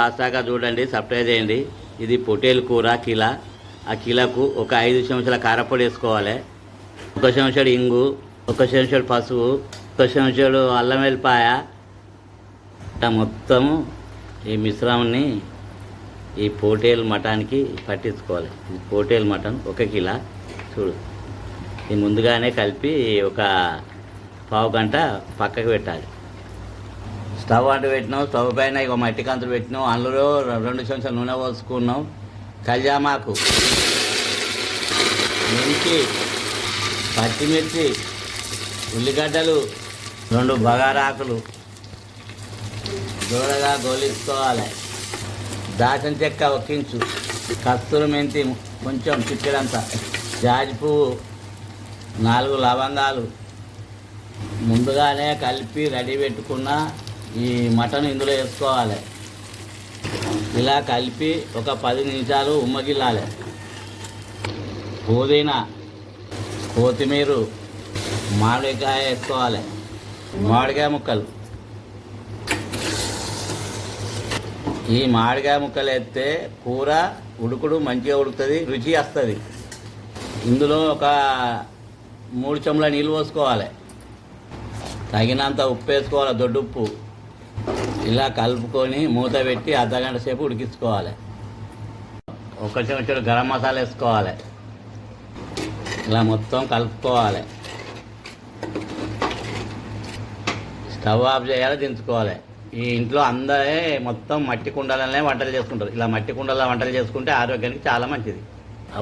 ఆశాగా చూడండి, సబ్స్క్రైబ్ చేయండి. ఇది పొటేలు కూర కిలా. ఆ కిలకు ఒక 5 చెంచాల కారపొడి వేసుకోవాలి. 1 చెంచాడు ఇంగు, 1 చెంచాడు పసుపు, 1 చెంచాడు అల్లం వెల్లిపాయ. మొత్తము ఈ మిశ్రమాన్ని ఈ పొటేలు మటన్కి పట్టించుకోవాలి. ఇది పొటేలు మటన్ 1 కిలో. చూడు, ఇది ముందుగానే కలిపి ఒక పావు గంట పక్కకు పెట్టాలి. స్టవ్ అంటు పెట్టినాం, స్టవ్ పైన ఇక మట్టి కంతులు పెట్టినాం. అందులో 2 చెంచాల నూనె పోసుకున్నాం. కళ్యామాకు, మెంతి, పచ్చిమిర్చి, ఉల్లిగడ్డలు, 2 బగారాకులు దూరగా గోలించుకోవాలి. దాచిన చెక్క 1 ఇంచు, కస్తూరి మెంతి కొంచెం చిక్కెడంతా, జాజి పువ్వు, 4 లవంగాలు ముందుగానే కలిపి రెడీ పెట్టుకున్న ఈ మటన్ ఇందులో వేసుకోవాలి. ఇలా కలిపి ఒక 10 నిమిషాలు ఉమ్మగిల్లాలి. పుదీనా, కొత్తిమీర, మామిడికాయ వేసుకోవాలి. మామిడికాయ ముక్కలు, ఈ మామిడికాయ ముక్కలు వేస్తే కూర ఉడుకుడు మంచిగా ఉడుకుతుంది, రుచి వస్తుంది. ఇందులో ఒక 3 చెంచాల నీళ్ళు పోసుకోవాలి. తగినంత ఉప్పు వేసుకోవాలి, దొడ్డుప్పు. ఇలా కలుపుకొని మూత పెట్టి అర్ధగంట సేపు ఉడికించుకోవాలి. 1 చెంచాడు గరం మసాలా వేసుకోవాలి. ఇలా మొత్తం కలుపుకోవాలి. స్టవ్ ఆఫ్ చేయాలి, దించుకోవాలి. ఈ ఇంట్లో అందరే మొత్తం మట్టి కుండలనే వంటలు చేసుకుంటారు. ఇలా మట్టి కుండల వంటలు చేసుకుంటే ఆరోగ్యానికి చాలా మంచిది.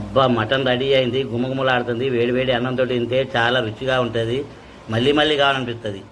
అబ్బా, మటన్ రెడీ అయింది, గుమగుమలాడుతుంది. వేడి వేడి అన్నంతో తింటే చాలా రుచిగా ఉంటుంది. మళ్ళీ మళ్ళీ కావాలనిపిస్తుంది.